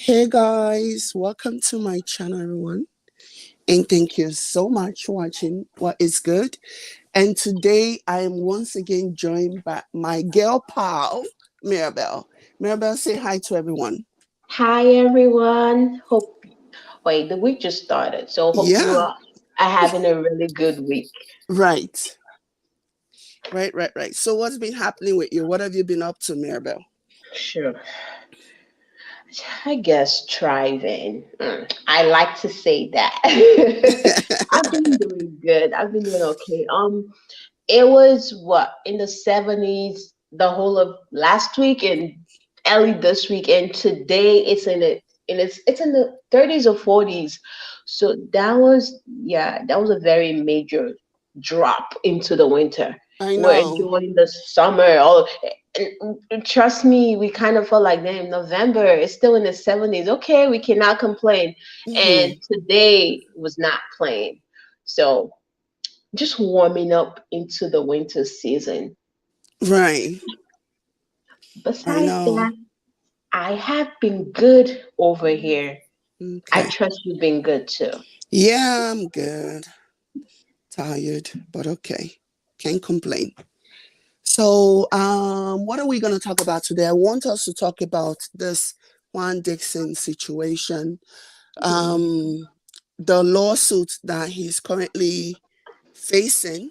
Hey guys, welcome to my channel, everyone. And thank you so much for watching What is Good. And today I am once again joined by my girl pal, Mirabelle. Mirabelle, say hi to everyone. Hi everyone. Wait, the week just started, so hope you Yeah, are having a really good week. right. Right. So what's been happening with you? What have you been up to, Mirabelle? Sure. I guess thriving. I like to say that. I've been doing good. I've been doing okay. It was what in the 70s the whole of last week and early this week, and today it's in the 30s or 40s. So that was a very major drop into the winter. I We're know. enjoying the summer. And trust me, we kind of felt like, damn, November is still in the 70s. Okay, we cannot complain. And Hmm. today was not playing. So just warming up into the winter season. Right. I Besides know. that, I have been good over here. I Okay. trust you've been good too. Yeah, I'm good. Tired, but okay. Can't complain. So, what are we going to talk about today? I want us to talk about this Juan Dixon situation, Mhm. um, the lawsuit that he's currently facing,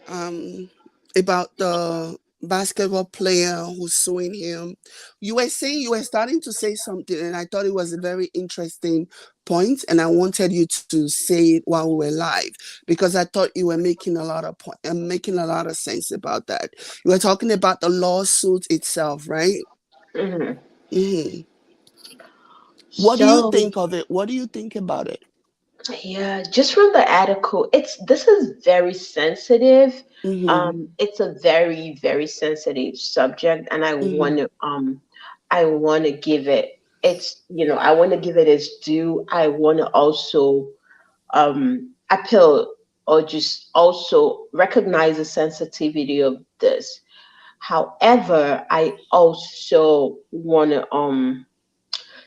um, about the basketball player who's suing him. You were starting to say something, and I thought it was a very interesting point, and I wanted you to say it while we were live because I thought you were making a lot of making a lot of sense about that. You were talking about the lawsuit itself, right? Mhm. Hmm. What do you So think of it? What do you think about it? yeah, just from the article, this is very sensitive. Hmm. It's a very, very sensitive subject, and Hmm. I want to give it I want to give it its due. I want to also appeal or just also recognize the sensitivity of this. However, I also want to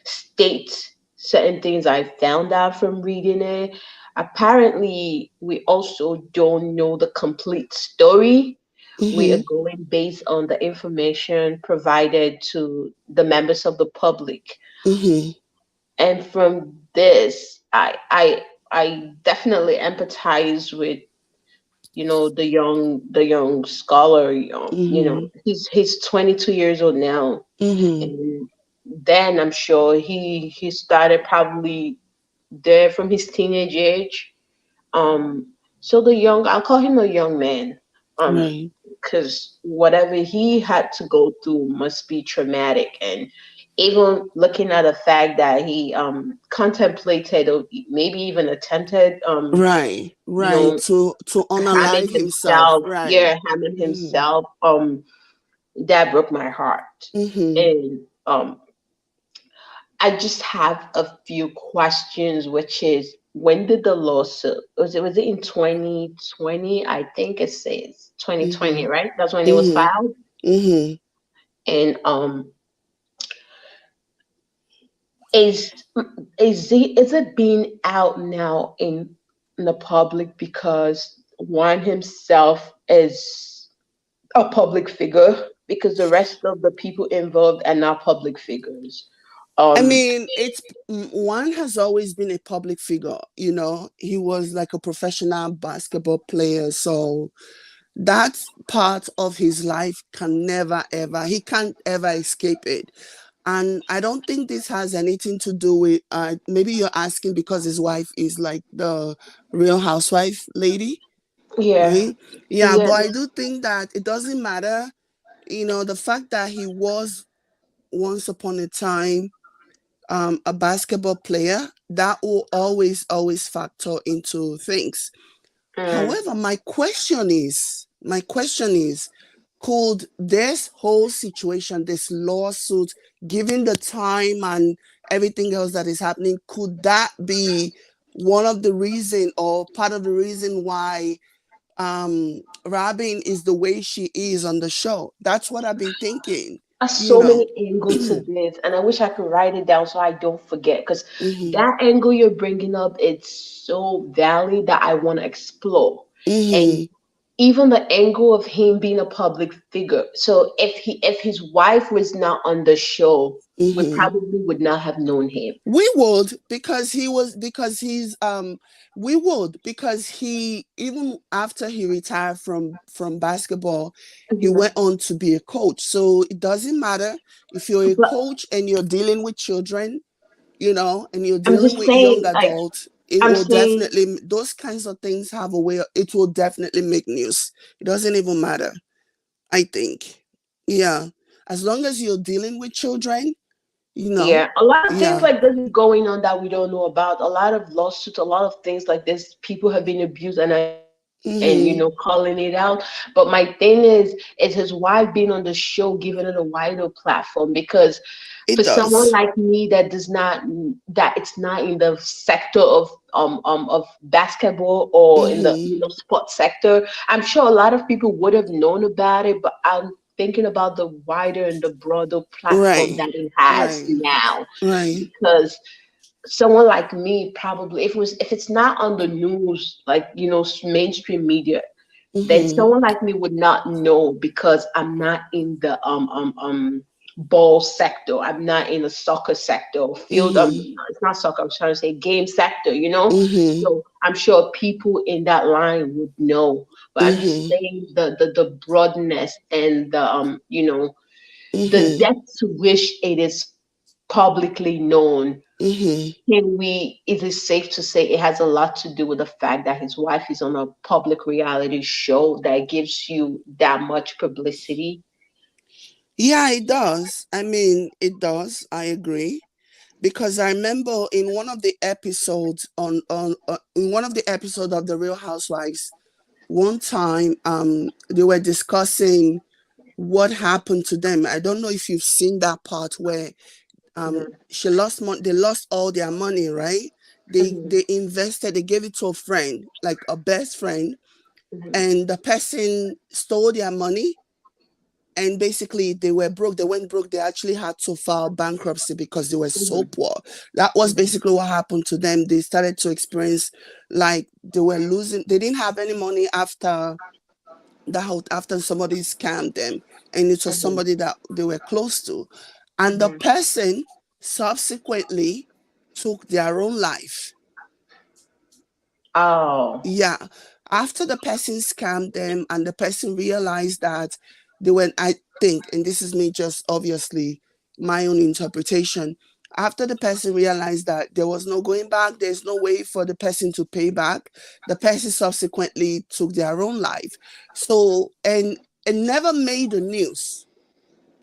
state certain things I found out from reading it. Apparently, we also don't know the complete story. We are Hmm. going based on the information provided to the members of the public. Hmm. And from this, I definitely empathize with the young scholar. Hmm. He's 22 years old now, Hmm. and then I'm sure he started probably there from his teenage age. Um, so I'll call him a young man. Right. Because whatever he had to go through must be traumatic, and even looking at the fact that he contemplated or maybe even attempted you Right. know To harming unalive himself. himself, Right. yeah, harming Mm-hmm. himself, that broke my heart. Mm-hmm. And I just have a few questions, which is, when did the lawsuit, was it in 2020? I think it says 2020, Mm-hmm. right? That's when it was Mm-hmm. filed. Mm-hmm. And is is it being out now in the public because one himself is a public figure, because the rest of the people involved are not public figures. I Um, mean, Juan has always been a public figure. He was like a professional basketball player, so that part of his life can never ever he can't ever escape it. And I don't think this has anything to do with, maybe you're asking because his wife is like the Real Housewife lady, yeah, right? Yeah, yeah, but I do think that it doesn't matter. The fact that he was once upon a time, a basketball player, that will always factor into things. mm, However, my question is, could this whole situation, this lawsuit, given the time and everything else that is happening, could that be one of the reason or part of the reason why Robyn is the way she is on the show? That's what I've been thinking. you so know. many angles to this, and I wish I could write it down so I don't forget. Because Mhm. that angle you're bringing up, it's so valid that I want to explore, and Mhm. even the angle of him being a public figure. So if his wife was not on the show, we Mhm. probably would not have known him. We would, because he was, because he's we would, because he, even after he retired from basketball, he Mhm. went on to be a coach. So it doesn't matter if you're a But coach and you're dealing with children, and you're I'm dealing just with young saying, like, adults, it I'm will saying, definitely, those kinds of things have a way, it will definitely make news. It doesn't even matter, I think. Yeah. As long as you're dealing with children, you know, yeah, a lot of things yeah. like this is going on that we don't know about. A lot of lawsuits, a lot of things like this. People have been abused, and Mm-hmm. calling it out. But my thing is his wife being on the show, giving it a wider platform, because It for someone does. like me that does not, that it's not in the sector of basketball or in the Mm-hmm. sports sector, I'm sure a lot of people would have known about it, but I'm thinking about the wider and the broader platform Right. that it has Right. now. Right. Because someone like me, probably if it's not on the news, like mainstream media, then Mm-hmm. someone like me would not know, because I'm not in the ball sector. I'm not in the soccer sector or field. Mm-hmm. It's not soccer. I'm trying to say game sector. Mm-hmm. So I'm sure people in that line would know. But I'm just Mm-hmm. saying the broadness and the the Mm-hmm. depth to which it is publicly known. Mm-hmm. Is it safe to say it has a lot to do with the fact that his wife is on a public reality show that gives you that much publicity? Yeah, it does. I mean, it does. I agree. Because I remember in one of the episodes on in one of the episodes of the Real Housewives, one time they were discussing what happened to them. I don't know if you've seen that part where Mhm, she lost money, they lost all their money, right? they mhm, they invested, they gave it to a friend, like a best friend, mhm, and the person stole their money, and basically they were broke, they went broke, they actually had to file bankruptcy because they were so mhm, poor. That was mhm, basically what happened to them. They started to experience, like, they were losing, they didn't have any money after after somebody scammed them, and it was mhm, somebody that they were close to, and the mhm. person subsequently took their own life. Oh. Yeah. After the person scammed them and the person realized that they were, I think, and this is me just obviously my own interpretation, after the person realized that there was no going back, there's no way for the person to pay back, the person subsequently took their own life. So, and it never made the news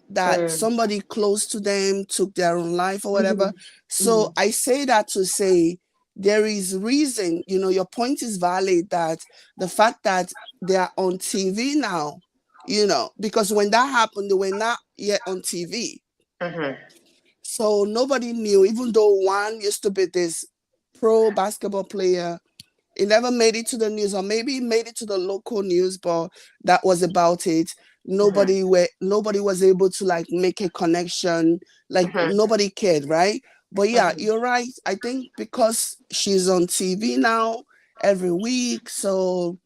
that Mm, somebody close to them took their own life or whatever. mhm, So mhm, I say that to say there is reason, your point is valid, that the fact that they are on TV now, because when that happened, they were not yet on TV. mhm, So nobody knew, even though one used to be this pro basketball player. It never made it to the news, or maybe it made it to the local news, but that was about it. mhm, Nobody was able to, like, make a connection. Like, mhm, nobody cared, right? But yeah, mhm. you're right. I think because she's on TV now every week, so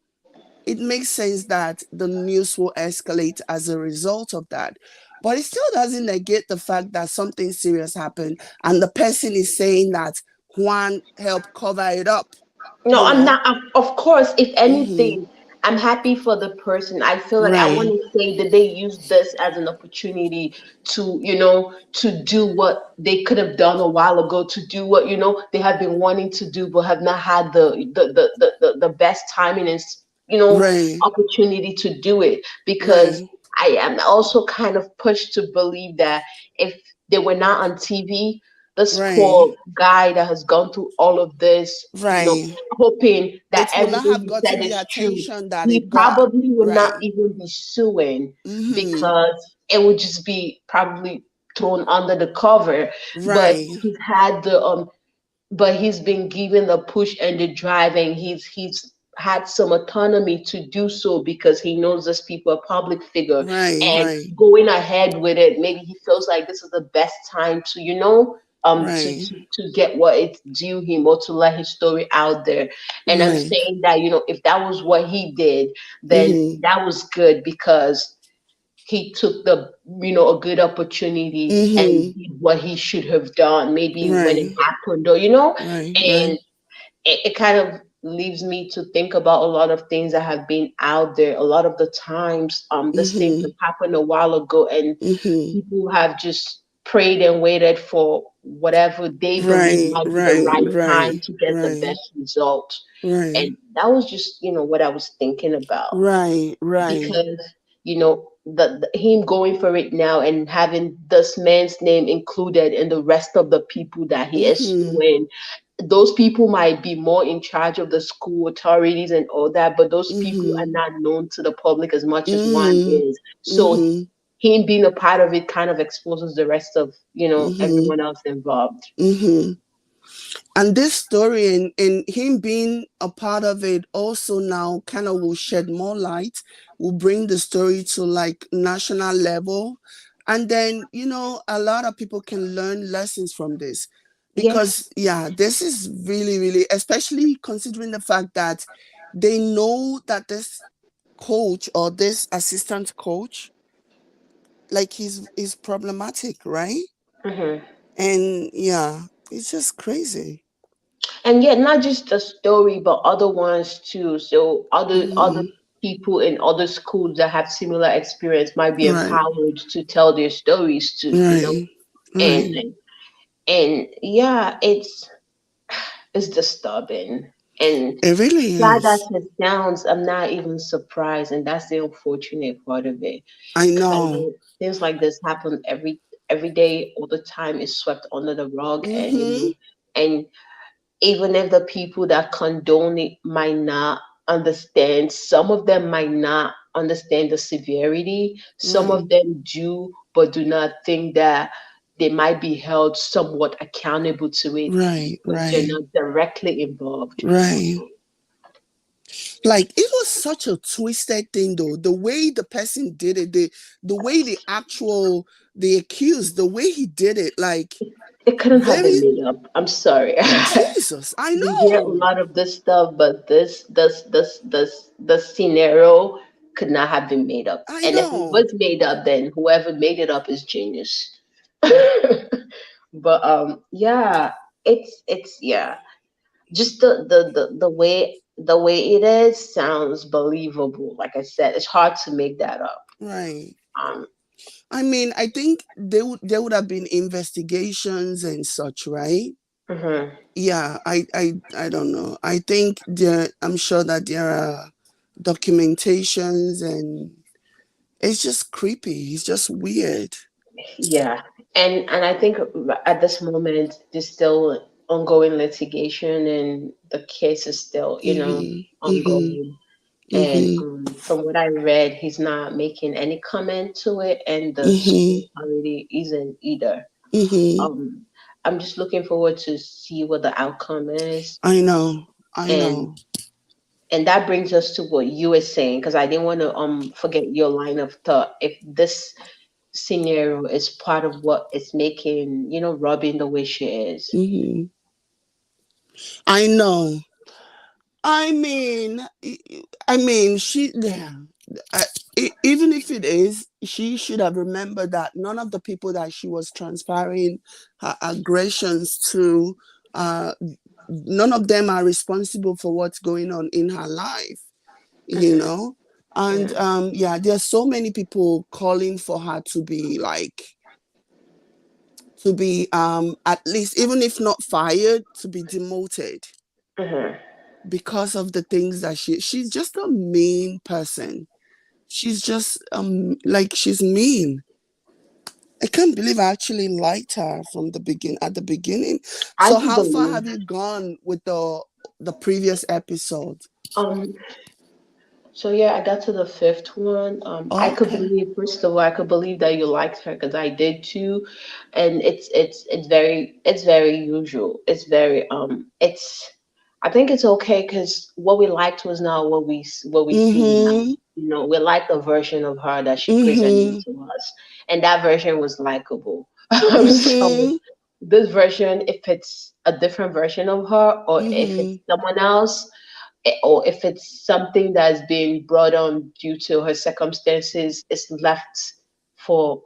it makes sense that the news will escalate as a result of that. But it still doesn't negate the fact that something serious happened, and the person is saying that Juan helped cover it up, No, you I'm know? not. Of course, if Mm-hmm. anything, I'm happy for the person. I feel like I want Right. to say that they used this as an opportunity to, to do what they could have done a while ago, to do what, they have been wanting to do, but have not had the best timing and, Right. opportunity to do it. Because Right. I am also kind of pushed to believe that if they were not on TV, this Right. poor guy that has gone through all of this, Right. hoping that It will not everything have he said gotten the is true, attention that he it got. probably would not Right. even be suing, Mm-hmm. because it would just be probably thrown under the cover. But Right. he's been given the push and the drive, and he's had some autonomy to do so because he knows this people are public figure, Right, and right, going ahead with it, maybe he feels like this is the best time to, right, to get what it's due him, or to let his story out there. And I'm right. saying that, if that was what he did, then Mm-hmm. that was good, because he took a good opportunity and Mm-hmm. did what he should have done, maybe when it Right, happened, or. right, And right. it kind of leaves me to think about a lot of things that have been out there. A lot of the times, this thing Mm-hmm. could happen a while ago, and Mm-hmm. people have just prayed and waited for whatever they believe Right, might be the right, right time right, to get the right, best result. right, And that was just, what I was thinking about, right, right. because him going for it now and having this man's name included in the rest of the people that he is Mm-hmm. suing, those people might be more in charge of the school authorities and all that, but those people are Mm-hmm. not known to the public as much as one Mm-hmm. is. So Mm-hmm. him being a part of it kind of exposes the rest of, Mm-hmm. everyone else involved. Mm-hmm. And this story and him being a part of it also now kind of will shed more light, will bring the story to like national level. And then, a lot of people can learn lessons from this. Yes. Because, yeah, this is really, really, especially considering the fact that they know that this coach or this assistant coach, like he's problematic, right? Hmm. And yeah, it's just crazy. And yet, not just the story, but other ones too. So other Hmm. people in other schools that have similar experience might be Right. empowered to tell their stories too. Right. And Right. and yeah, it's disturbing. And It really sad as is. it sounds, I'm not even surprised, and that's the unfortunate part of it. I Because I know. know things like this happen every day, all the time. Is swept under the rug, and Mm-hmm. and even if the people that condone it might not understand, some of them might not understand the severity. Some of Right. them do, but do not think that they might be held somewhat accountable to it Right. because they're Right. not directly involved. Right. Like it was such a twisted thing though. The way the person did it, the way the accused, the way he did it, like It couldn't have been very made up. I'm sorry. Jesus. I We hear a know. lot of this stuff, but this scenario could not have been made up. I And if it know. was made up, then whoever made it up is genius. But yeah, it's yeah. Just the way it is sounds believable. Like I said, it's hard to make that up. Right. Um, I mean, I think there would have been investigations and such, right? mhm. Yeah, I don't know. I think I'm sure that there are documentations and it's just creepy. It's just weird. Yeah, and I think at this moment there's still ongoing litigation, and the case is still, Mhm. Mhm. ongoing. And Mhm. from what I read, he's not making any comment to it, and the Mhm. school authority isn't either. Mhm. Um, I'm just looking forward to see what the outcome is, I know. I and know. and that brings us to what you were saying, because I didn't want to forget your line of thought. If this scenario is part of what is making, Robyn the way she is. Mhm. I know. I mean, she. Yeah. I, even if it is, she should have remembered that none of the people that she was transferring her aggressions to, uh, none of them are responsible for what's going on in her life. You Hmm. know, and Hmm. yeah, there's so many people calling for her to be like to be at least even if not fired to be demoted Hmm. because of the things that she's just a mean person. She's just like she's mean. I can't believe I actually liked her from the beginning. I So do how far believe. have you gone with the previous episode? Um, so yeah, I got to the fifth one. I could Okay. believe, first of all, I could believe that you liked her because I did too, and it's very usual. It's very it's. I think it's okay because what we liked was not what we see now. Mm-hmm. You know, we like the version of her that she presented Mm-hmm. to us, and that version was likable. So Mm-hmm. this version, if it's a different version of her, or if Mm-hmm. it's someone else, or if it's something that's being brought on due to her circumstances, it's left for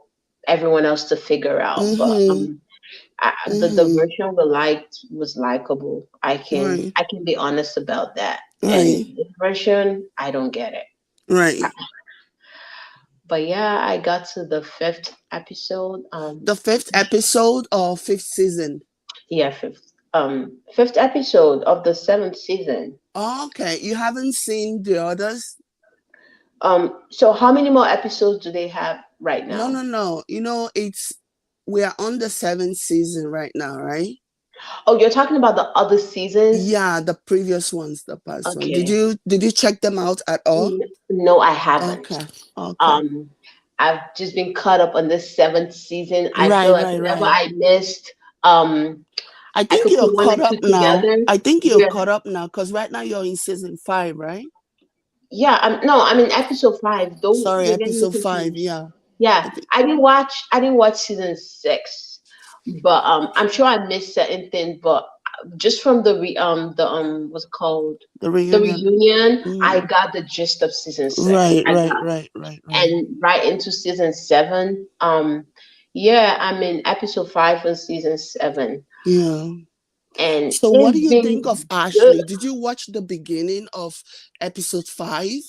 everyone else to figure out. But Mm-hmm. the Mm-hmm. version we liked was likable. Right. I can be honest about that. And Right. this version, I don't get it. Right. But yeah, I got to the fifth episode. The fifth episode or fifth season. Yeah, fifth episode of the seventh season. Okay, you haven't seen the others? So how many more episodes do they have right No, now? no, no. It's we are on the seventh season right now, right? Oh, you're talking about the other seasons? Yeah, the previous ones, the past one. Did Okay. you did you check them out at all? No, I haven't. Okay, okay. Um, I've just been caught up on this seventh season. I feel Right, like right, whenever right. I missed, um, I I think could you're put one caught and up two now. together. I think you're Yeah, caught up now because right now you're in season five, right? yeah. No, I'm in episode five. Don't Sorry, you're getting me episode five. confused. Yeah. Yeah, I think I didn't watch season six, but I'm sure I missed certain things. But just from the what's it called, the the reunion. reunion, I Mm. got the gist of season six. Right, I right, got right, right, right. and right into season seven. Yeah, I'm in episode five of season seven, Yeah. and So, what do it's you think been of good. Ashley? Did you watch the beginning of episode five?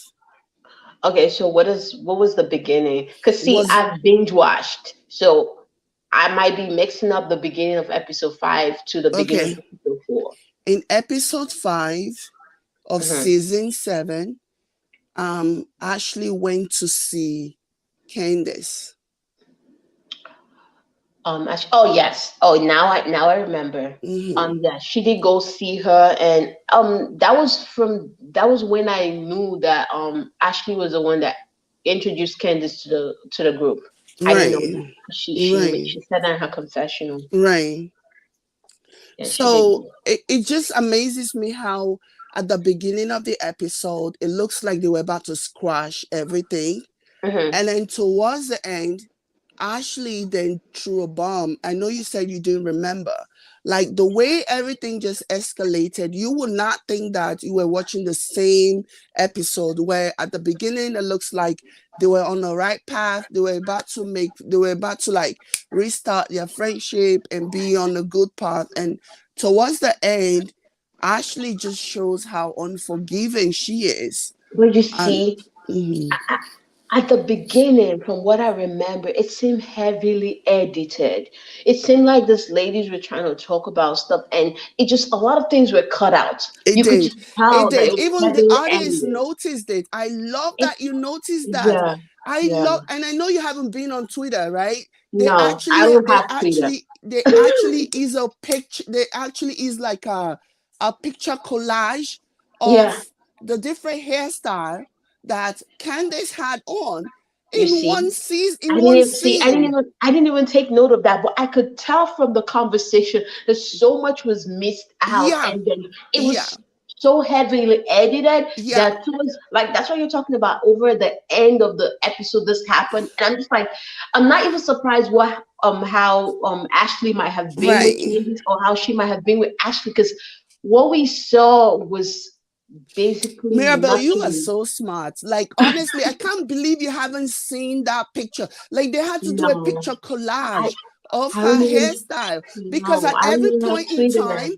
Okay, so what was the beginning? Cause see, Was I've binge watched, so I might be mixing up the beginning of episode five to the beginning of okay. episode four. In episode five of Hmm. season seven, Ashley went to see Candace. Oh yes. Oh, now I remember. Mm-hmm. Yeah, she did go see her, and that was when I knew that Ashley was the one that introduced Candace to the group. I didn't know that. Right, 'Cause right, she said that in her confessional. right. Yeah, she did. So it just amazes me how at the beginning of the episode it looks like they were about to squash everything. Mm-hmm. And then towards the end, Ashley then threw a bomb. I know you said you didn't remember. Like the way everything just escalated, you would not think that you were watching the same episode where at the beginning it looks like they were on the right path. They were about to like restart their friendship and be on a good path. And towards the end, Ashley just shows how unforgiving she is. But you And see, mhm, at the beginning, from what I remember, it seemed heavily edited. It seemed like these ladies were trying to talk about stuff, and it just a lot of things were cut out. it You could did. just It tell that it did. was Even the heavily audience edited. noticed it. I love It, that you noticed that. yeah, I yeah. love, and I know you haven't been on Twitter, right? No, I don't have Twitter. They actually is a picture. They actually is like a picture collage of Yeah, the different hairstyle that Candace had on you in see. one season, in one scene. I didn't even take note of that, but I could tell from the conversation that so much was missed out, Yeah, and then it yeah, was so heavily edited yeah. that towards like that's what you're talking about over the end of the episode this happened, and I'm just like, I'm not even surprised what how Ashley might have been with Right. Candice, or how she might have been with Ashley, because what we saw was basically Mirabelle, you are nothing. so smart. Like, honestly, I can't believe you haven't seen that picture. Like, they had to do a No, picture I collage of I her don't even hairstyle because no, at I don't every even have point in Twitter. time,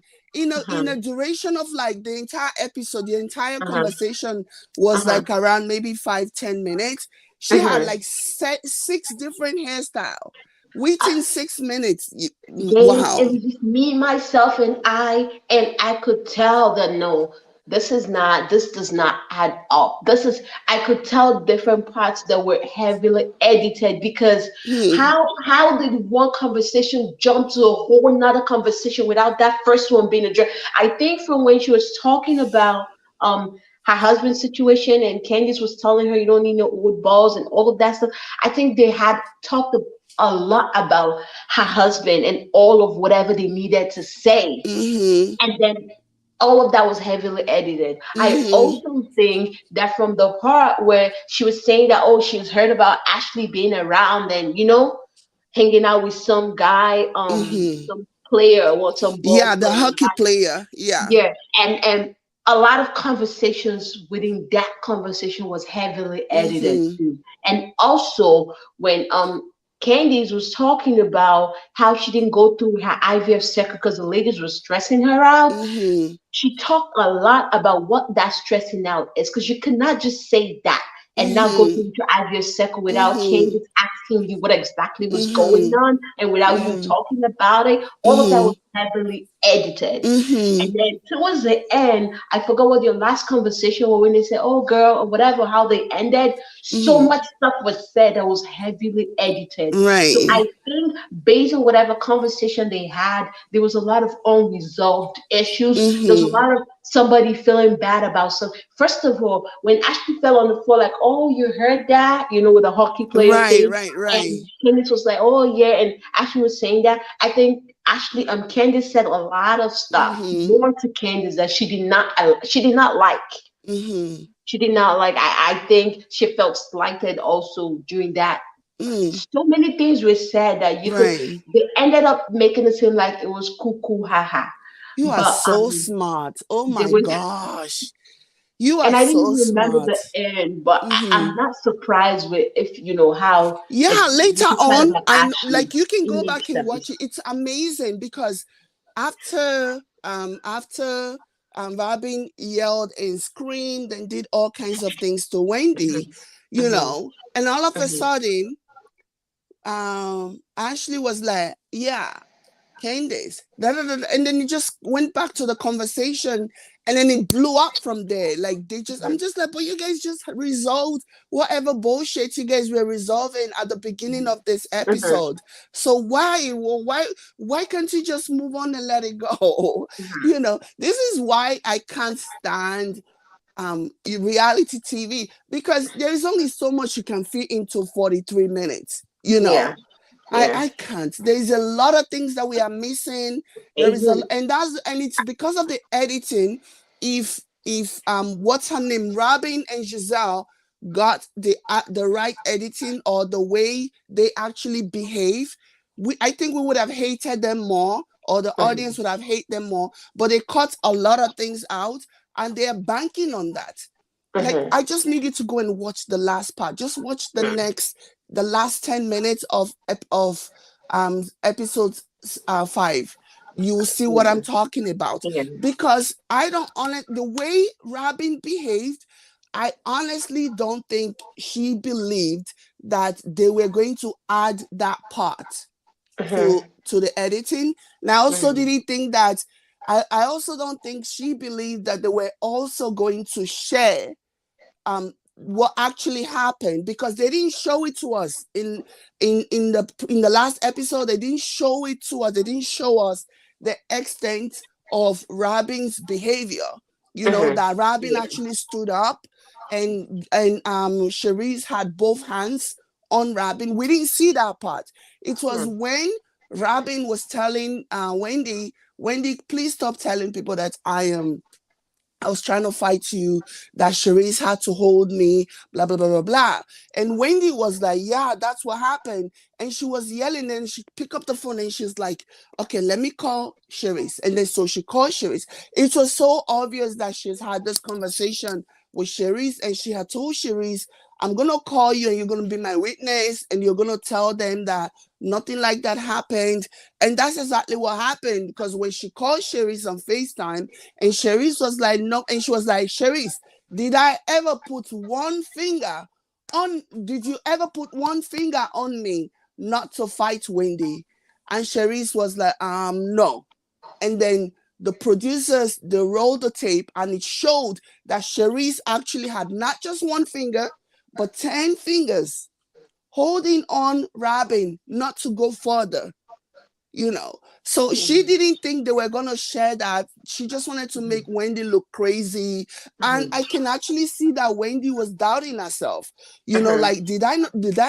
Uh-huh. in a duration of like the entire episode, the entire Uh-huh. conversation was Uh-huh. like around maybe 5-10 minutes. She had Uh-huh. like six different hairstyle within 6 minutes. Babes, it Wow. was just me, myself, and I could tell that no, this does not add up. This is, I could tell different parts that were heavily edited because Hmm. how did one conversation jump to a whole nother conversation without that first one being addressed? I think from when she was talking about her husband's situation and Candice was telling her you don't need no old balls and all of that stuff. I think they had talked a lot about her husband and all of whatever they needed to say. Hmm. And then all of that was heavily edited. I Mhm. also think that from the part where she was saying that, oh, she's heard about Ashley being around and, hanging out with some guy, Mhm. some player or some Yeah, ball the player. hockey player. Yeah. Yeah, and a lot of conversations within that conversation was heavily edited Mhm. too. And also when Candice was talking about how she didn't go through her IVF cycle because the ladies were stressing her out, Mhm. she talked a lot about what that stressing out is, because you cannot just say that and not go Mhm. through your IVF cycle without Mhm. Candice asking you what exactly was going Mhm. on and without you Mhm. talking about it. All of that Mhm. was heavily edited. And Mhm. then towards the end, I forgot what your last conversation was, when they said, "Oh, girl," or whatever, how they ended. So Mhm. much stuff was said that was heavily edited. So I Right. think based on whatever conversation they had, there was a lot of unresolved issues. There's a Mhm. lot of somebody feeling bad about some. First of all, when Ashley fell on the floor, like, "Oh, you heard that?" with a hockey player Right. thing, Right. and Right. Candice was like, "Oh yeah," and Ashley was saying that. I think Candice said a lot of stuff Mhm. more to Candice that she did not like. Mhm. She did not like. I think she felt slighted also during that. Mm. So many things were said that Right. they ended up making it seem like it was cuckoo haha. You are But so smart. Oh they my were, gosh. You are and I didn't so even remember smart. the end, but I'm Mhm. not surprised with, if how Yeah, this later is kind of on, like I know, Ashley like you can in go the back next and watch episode. it. It's amazing because after Robyn yelled and screamed and did all kinds of things to Wendy, Hmm. and all of a Hmm. sudden, Ashley was like, yeah, Candace. Da, da, da, da. And then it just went back to the conversation and then it blew up from there. Like I'm just like, but you guys just resolved whatever bullshit you guys were resolving at the beginning of this Hmm. episode. So why can't you just move on and let it go? Hmm. This is why I can't stand reality TV, because there is only so much you can fit into 43 minutes. Yeah. Yeah. I can't. There is a lot of things that we are missing. There is a Even. and it's because of the editing. If what's her name, Robyn and Giselle got the right editing or the way they actually behave, I think we would have hated them more, or the audience Hmm. would have hated them more. But they cut a lot of things out, and they are banking on that. Like, Hmm. I just need you to go and watch the last part. Just watch the last 10 minutes of episode 5. You will see what I'm Yeah. talking about. Yeah. Because I don't the way Robyn behaved, I honestly don't think she believed that they were going to add that part Hmm. to the editing. And I also Hmm. didn't think that I also don't think she believed that they were also going to share what actually happened, because they didn't show it to us in the last episode. They didn't show it to us. They didn't show us the extent of Robin's behavior. Hmm. That Robin Yeah. actually stood up, and Cherise had both hands on Robin. We didn't see that part. It was Hmm. when Robin was telling Wendy, please stop telling people that I was trying to fight you, that Cherise had to hold me, blah, blah, blah, blah, blah. And Wendy was like, yeah, that's what happened. And she was yelling, and she picked up the phone and she's like, okay, let me call Cherise. And then so she called Cherise. It was so obvious that she's had this conversation with Cherise, and she had told Cherise, I'm going to call you and you're going to be my witness, and you're going to tell them that nothing like that happened. And that's exactly what happened, because when she called Cherise on FaceTime, and Cherise was like, no, and she was like, Cherise, did I ever put one finger did you ever put one finger on me not to fight Wendy? And Cherise was like, no. And then the producers, they rolled the tape, and it showed that Cherise actually had not just one finger, but 10 fingers holding on Robyn not to go further. you know. So she Mhm. didn't think they were gonna share that. She just wanted to make Mhm. Wendy look crazy. And Mhm. I can actually see that Wendy was doubting herself. Uh-huh. Like, did I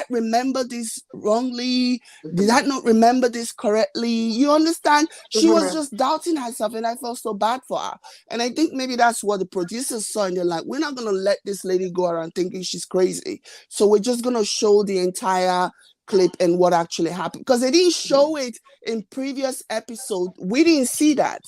remember this wrongly? Did Mhm. I not remember this correctly? You understand? She was Mhm. just doubting herself, and I felt so bad for her. And I think maybe that's what the producers saw, and they're like, we're not gonna let this lady go around thinking she's crazy. So we're just gonna show the entire clip and what actually happened, because they didn't show it in previous episode. We didn't see that,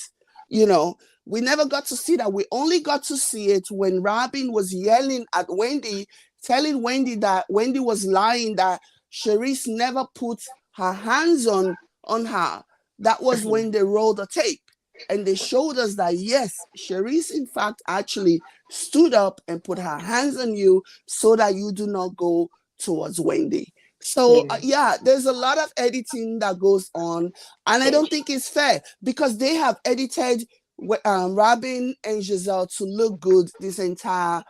you know. We never got to see that. We only got to see it when Robyn was yelling at Wendy, telling Wendy that Wendy was lying, that Charisse never put her hands on her. That was when Mhm. they rolled the tape, and they showed us that yes, Charisse in fact actually stood up and put her hands on you so that you do not go towards Wendy. So Yeah. yeah, there's a lot of editing that goes on, and I don't think it's fair because they have edited Robyn and Giselle to look good this entire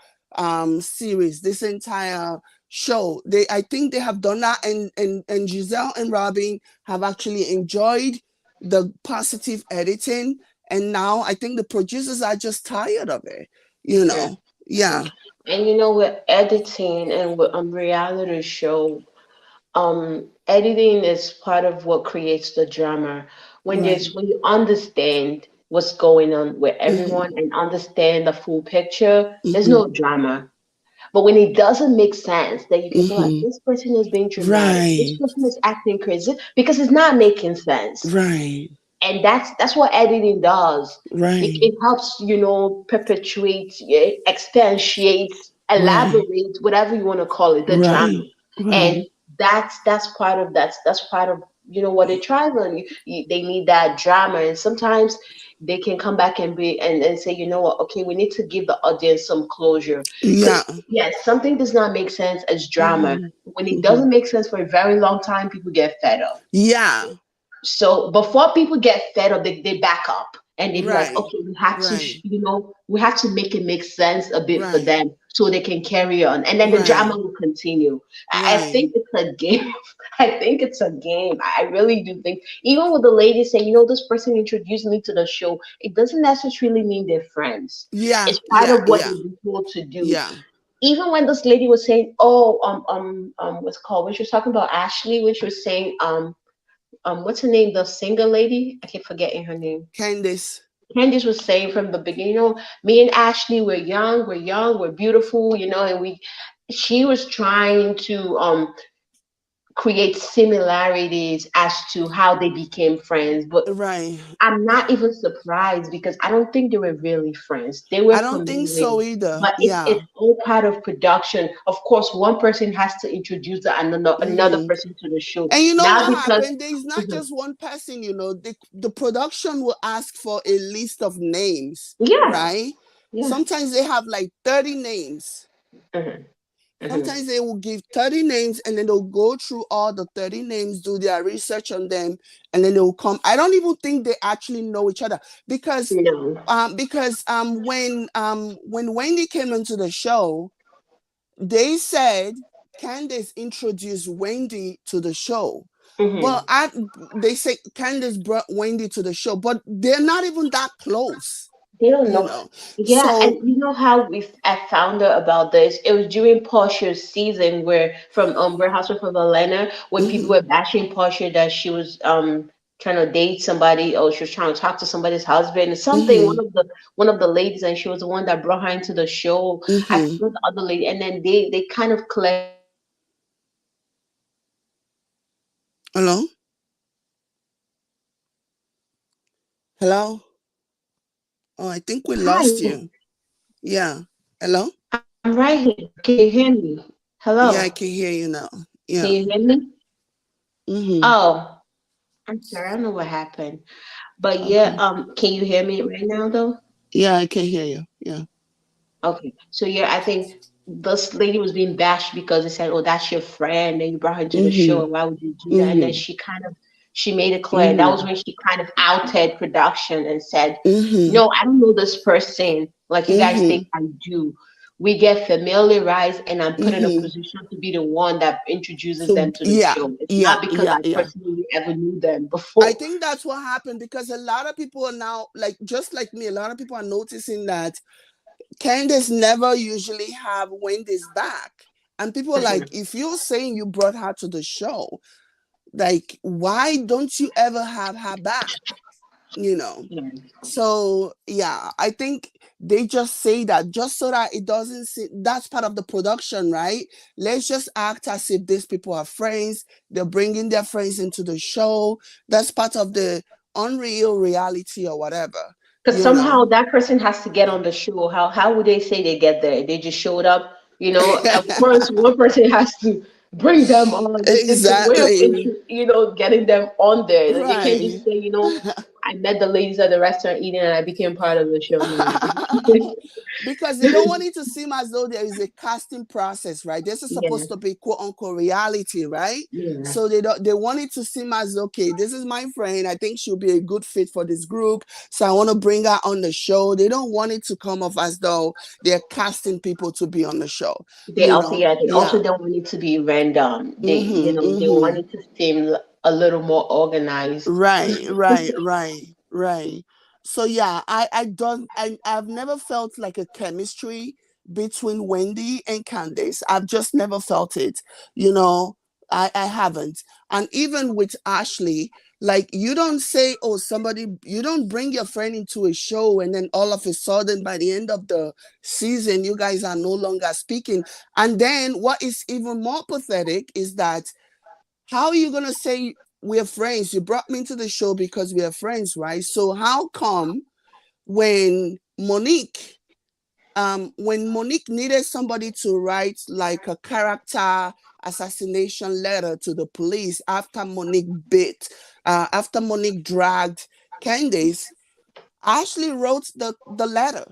series, this entire show. I think they have done that, and Giselle and Robyn have actually enjoyed the positive editing, and now I think the producers are just tired of it. You Yeah. know, yeah. And with editing and with reality show, editing is part of what creates the drama. Right. When you understand what's going on with everyone Mm-hmm. and understand the full picture, there's Mm-hmm. no drama. But when it doesn't make sense, then you can feel like Mm-hmm. this person is being dramatic, this Right. person is acting crazy because it's not making sense. Right. And that's what editing does. Right. It helps perpetuate, expatiate, Right. elaborate, whatever you want to call it, the drama. Right. And Right. that's part of that's part of what they thrive on. They need that drama, and sometimes they can come back and say, you know what, okay, we need to give the audience some closure, Yeah. because yes, something does not make sense as drama. Mm-hmm. When it Mm-hmm. doesn't make sense for a very long time, people get fed up. Yeah. So before people get fed up, they back up and they be like, Right. okay, we have to, Right. we have to make it make sense a bit for Right. them so they can carry on, and then the Right. drama will continue. I Right. think it's a game. I think it's a game. I really do think. Even with the lady saying, this person introduced me to the show, it doesn't necessarily mean they're friends. Yeah. It's part Yeah. of what Yeah. they've been told to do. Yeah. Even when this lady was saying, oh, what's it called, when she was talking about Ashley, when she was saying, what's her name? The singer lady? I keep forgetting her name. Candice. Candice was saying from the beginning, me and Ashley, we're beautiful, and she was trying to create similarities as to how they became friends. But Right. I'm not even surprised because I don't think they were really friends. They were I don't think so familiar, either. but Yeah. it's all part of production. Of course, one person has to introduce another Mm-hmm. person to the show. And you know Now what because happened? There's not Mhm. just one person, the production will ask for a list of names, Yeah, right? yeah. Sometimes they have like 30 names. Mhm, mhm. Sometimes they will give 30 names, and then they'll go through all the 30 names, do their research on them, and then they'll come. I don't even think they actually know each other, because No. when Wendy came into the show, they said Candace introduced Wendy to the show. But Mhm. they say Candace brought Wendy to the show, but they're not even that close, They don't you know. know. Yeah, and So you know how I found out about this? It was during Portia's season where from Real Housewives of Atlanta, when people mhm, were bashing Portia that she was trying to date somebody, or she was trying to talk to somebody's husband or something. mhm, One of the ladies, and she was the one that brought her into the show. I mhm. forgot the other lady, and then they kind of cleared it up and said, oh, it's not really Portia. Hello? Hello? Oh, I think we lost Hi, you. Yeah. Hello? I'm right here. Can you hear me? Yeah, I Hello, can hear you now. can Yeah. you hear me? Mhm. Oh, I'm sorry, I don't know what happened. But yeah, Okay. can you hear me right now though? Yeah, I can hear you. Yeah. Okay. So yeah, I think this lady was being bashed because they said, "Oh, that's your friend, and you brought her to the show, Mhm. and why would you do that?" And then Mhm. she made it clear. That was Mhm. when she kind of outed production and said, Mhm. "No, I don't know this person like you guys think Mhm. I do." we get familiarized and I'm put in a Mm-hmm. position to be the one that introduces So them to the yeah, show. It's yeah, not because yeah, I yeah. personally ever knew them I before. think that's what happened because a lot of people are now like just like me. A lot of people are noticing that Candace never usually have Wendy's back, and people are like, if you're saying you brought her to the show, like why don't you ever have her back? You know. Yeah. So yeah, I think they just say that just so that it doesn't seem that's part of the production, right? Let's just act as if these people are friends. They're bringing their friends into the show. That's part of the unreal reality or whatever, Because you know. somehow that person has to get on the show. How would they say they get there? They just showed up, you know. Of course, one person has to bring them on. It's a way of Exactly. getting them on there. Like, they can't just Right. say, I met the ladies at the restaurant eating and I became part of the show. No. Because they don't want it to seem as though there is a casting process, right? This is Yeah, supposed to be quote unquote reality, right? yeah. So they want it to seem as okay, this is my friend. I think she'll be a good fit for this group. So I want to bring her on the show. They don't want it to come off as though they're casting people to be on the show. They You also, know? yeah, they Yeah. also don't want it to be random. Mm-hmm. They want Mm-hmm. it to seem a little more organized. Right, right, right, right. So yeah, I don't I've never felt like a chemistry between Wendy and Candace. I've just never felt it, you know. I haven't. And even with Ashley, like you don't say, oh, somebody you don't bring your friend into a show and then all of a sudden by the end of the season you guys are no longer speaking. And then what is even more pathetic is that how are you gonna say we're friends? You brought me into the show because we are friends, right? So how come when Monique needed somebody to write like a character assassination letter to the police after Monique dragged Candace, Ashley wrote the letter.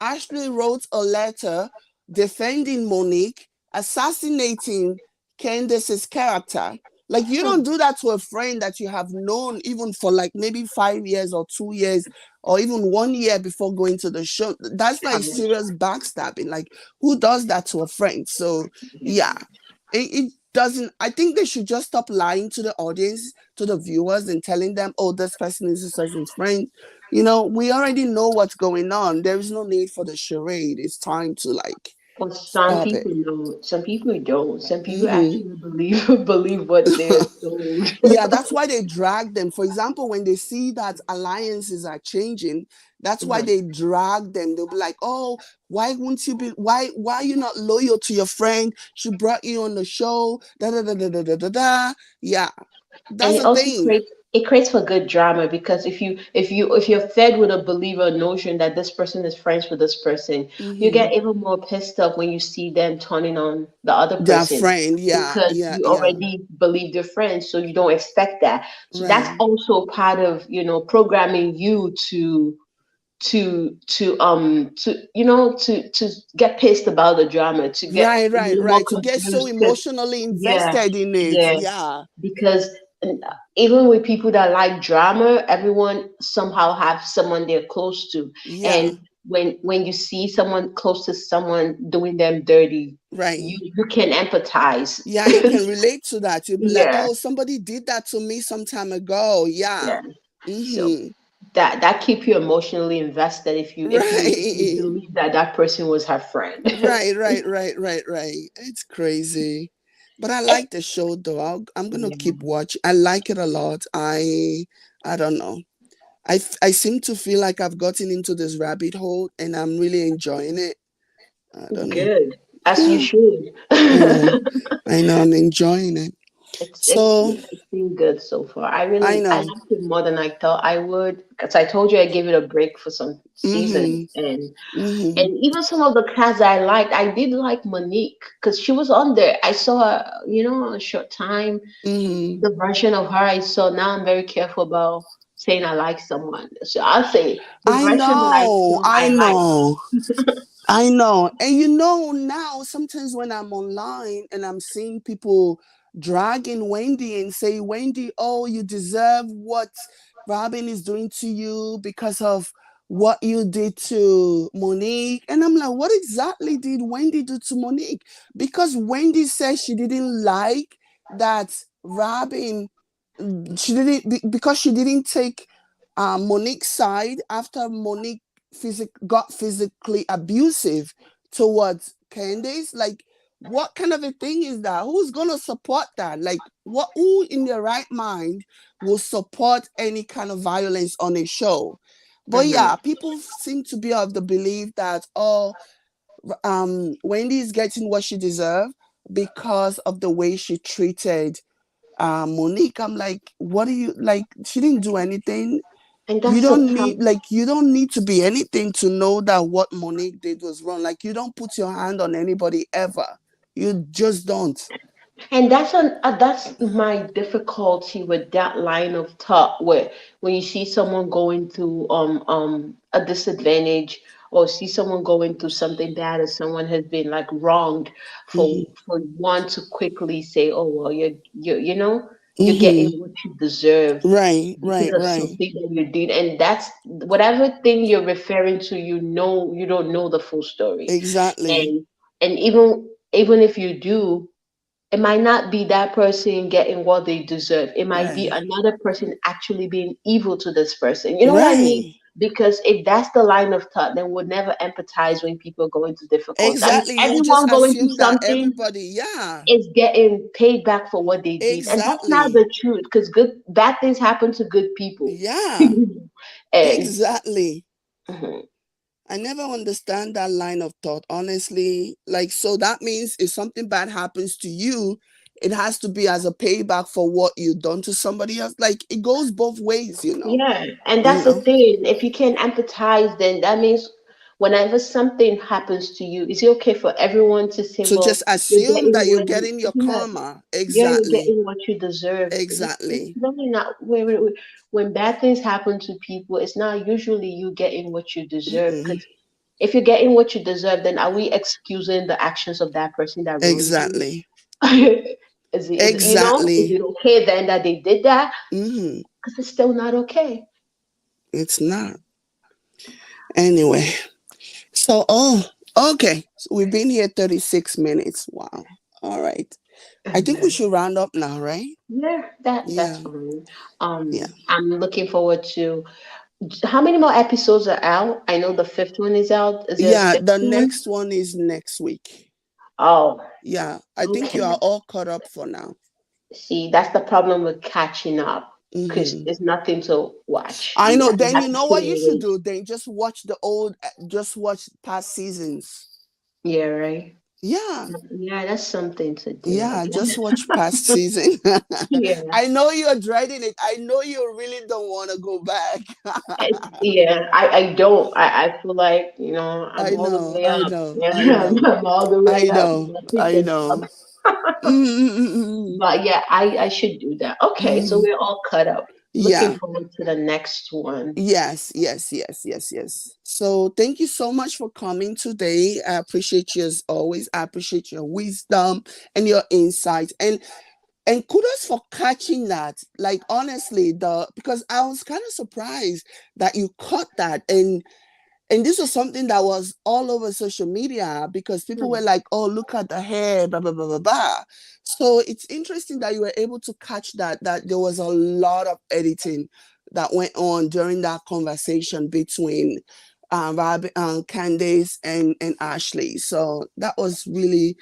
Ashley wrote a letter defending Monique, assassinating Candace's character. Like you don't do that to a friend that you have known even for like maybe 5 years or 2 years or even 1 year before going to the show. That's like serious backstabbing. Like who does that to a friend? So yeah, it doesn't. I think they should just stop lying to the audience, to the viewers, and telling them, "Oh, this person is this person's friend." We already know what's going on. There is no need for the charade. It's time to like Well, some stop it. people know, some people don't. Some people Hmm. actually believe believe what they're told. Yeah, that's why they drag them. For example, when they see that alliances are changing, that's why Mhm. they drag them. They'll be like, "Oh, why are you not loyal to your friend? She brought you on the show." Da da da da da da da da. Yeah, And that's it the also thing. creates for good drama because if you're fed with a believer notion that this person is friends with this person, you Hmm. get even more pissed off when you see them turning on the other Their person friend. Yeah, because yeah, you yeah. already believe they're friends, so you don't expect that. So that's Right. also part of programming you to get pissed about the drama, to get Right, a right, little more right. To get so confused because emotionally yeah, invested in it. yeah, Yeah, because even with people that like drama, everyone somehow have someone they're close to, and yeah, when you see someone close to someone doing them dirty, right. you can empathize. Yeah, you can relate to that. You'll be like, Yeah, oh, somebody did that to me some time ago. Yeah. yeah. So Mm-hmm. that keep you emotionally invested if you Right. believe that that person was her friend. Right, right, right, right, right. It's crazy. But I Eh, like the show though. I'm gonna yeah. keep watching. I like it a lot. I don't know. I seem to feel like I've gotten into this rabbit hole and I'm really enjoying it. I don't know. Good, as you Yeah. should. I know. I know. I'm enjoying it. It's So yeah, it's been good so far. I I know. liked it more than I thought I would because I told you I gave it a break for some seasons, Mm-hmm. and Mm-hmm. even some of the cast I liked, I did like Monique because she was on there. I saw her, a short time. Mm-hmm. The version of her I saw. Now I'm very careful about saying I like someone. So I'll say the I version that I know. saw I I like. know. I know. And now sometimes when I'm online and I'm seeing people dragging Wendy and say, Wendy, oh, you deserve what Robyn is doing to you because of what you did to Monique. And I'm like, what exactly did Wendy do to Monique? Because Wendy said she didn't like that Robyn, she didn't, because she didn't take Monique's side after Monique got physically abusive towards Candace. Like, what kind of a thing is that? Who's gonna support that? Like, what? Who in their right mind will support any kind of violence on a show? But Mm-hmm. yeah, people seem to be of the belief that, oh, Wendy is getting what she deserved because of the way she treated Monique. I'm like, what do you like? She didn't do anything. And You that's the don't need, problem. like, you don't need to be anything to know that what Monique did was wrong. Like, you don't put your hand on anybody ever. You just don't. And that's my difficulty with that line of thought, where when you see someone going through a disadvantage, or see someone going through something bad, or someone has been like wronged, Hmm. for one to quickly say, oh well, you're getting Hmm. what you deserve Right, because right, of right. something that you did. And that's whatever thing you're referring to, you don't know the full story. Exactly. And even if you do, it might not be that person getting what they deserve. It might be Right. another person actually being evil to this person. You know what I mean? Right. Because if that's the line of thought, then we'll never empathize when people go into difficult. That means Exactly. You just everyone going through assume that something everybody, yeah. is getting paid back for what they did. And that's not Exactly. the truth, because bad things happen to good people. Yeah. And Exactly. mhm, I never understand that line of thought, honestly. Like, so that means if something bad happens to you, it has to be as a payback for what you've done to somebody else. Like, it goes both ways, you know. yeah, and You that's the know, thing. If you can empathize, then that means whenever something happens to you, is it okay for everyone to say, to "Well, just you're assume getting that you're what you, getting your yeah, karma. yeah, you're Exactly. getting what you deserve." It's Exactly. really not. When bad things happen to people, it's not usually you getting what you deserve. Mm-mm. Because if you're getting what you deserve, then are we excusing the actions of that person that wronged you? Exactly. Is Exactly. it okay then that they did that? Hmm. Because it's still not okay. It's not. Anyway, so, oh, okay. So we've been here 36 minutes. Wow. All right. I think we Mhm. should round up now, right? Yeah, that's Yeah. fine. Yeah. I'm looking forward to how many more episodes are out? I know the fifth one is out. Is there a Yeah. sixth The one? next one is next week. Oh, Yeah. I think you okay. are all caught up for now. See, that's the problem with catching up, because Hmm. there's nothing to watch. I know. You Then have you to know sit what you and should wait. do? Then just watch just watch past seasons. Yeah, right. Yeah. Yeah, that's something to do, I Yeah. Just guess. watch past season. Yeah. I know you're dreading it. I know you really don't want to go back. Yeah, I don't. I feel like, I'm I all the know. way I up. know. Yeah, I know. I'm all the way I up. know. Nothing I can know. stop. Mm-mm-mm-mm. But yeah, I should do that. Okay, so Mm. we're all cut up. Looking Yeah. forward to the next one. Yes, yes, yes, yes, yes. So thank you so much for coming today. I appreciate you as always. I appreciate your wisdom and your insight. And kudos for catching that. Like, honestly, the because I was kind of surprised that you caught that. And this was something that was all over social media because people were Hmm. like, oh, look at the hair, blah, blah, blah, blah, blah. So it's interesting that you were able to catch that there was a lot of editing that went on during that conversation between Candace and Ashley. So that was really,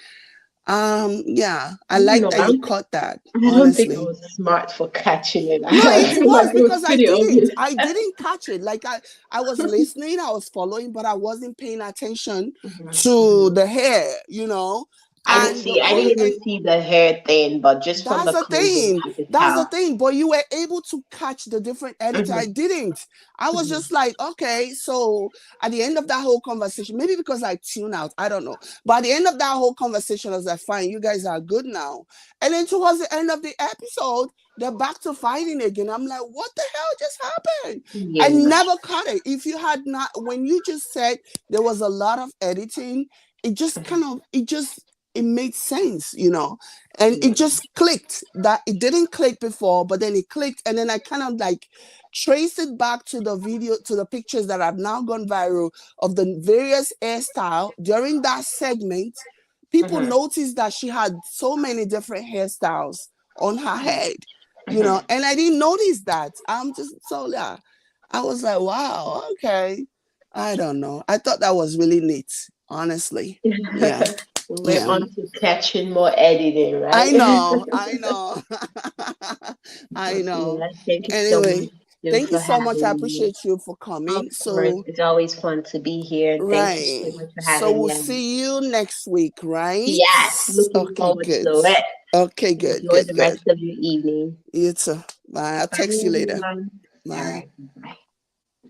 yeah, I I don't like know. that you caught that, I don't think I honestly. was smart for catching it. No, I it feel like was it was because I pretty didn't. obvious. I didn't catch it. Like I was listening, I was following, but I wasn't paying attention Mhm, to mhm. the hair, And the I didn't only even and see the hair thing, but just from that's the the clothing, thing. I could That's the tell. thing. But you were able to catch the different editor. I Hmm. didn't. I was Hmm. just like, okay. So at the end of that whole conversation, maybe because I tune out, I don't know. But at the end of that whole conversation, I was like, fine, you guys are good now. And then towards the end of the episode, they're back to fighting again. I'm like, what the hell just happened? I Yeah. never caught it. If you had not, when you just said there was a lot of editing, it just kind of, it made sense. and it Mm-hmm. just clicked that it didn't click before, but then it clicked, and then I kind of like traced it back to the video, to the pictures that have now gone viral of the various hairstyle during that segment. People Mm-hmm. noticed that she had so many different hairstyles on her head, Mm-hmm. and I didn't notice that. I'm just so, yeah, I was like, wow, okay. I don't know, I thought that was really neat, honestly. Yeah. We're Yeah, on to catching more editing, I right? know, I know. I know. Yeah, thank you so much, Anyway, Jill, thank you for so much. I having me. appreciate you for Of coming. course, So, it's always fun to be here. Thank you so right. much for So having we'll me on. see you next week, right? Yes, looking Okay, forward good. to it. Okay, good, Enjoy good, the good. rest of your evening. You too. Bye. I'll Bye, text you later. everyone. All Bye. right. Bye.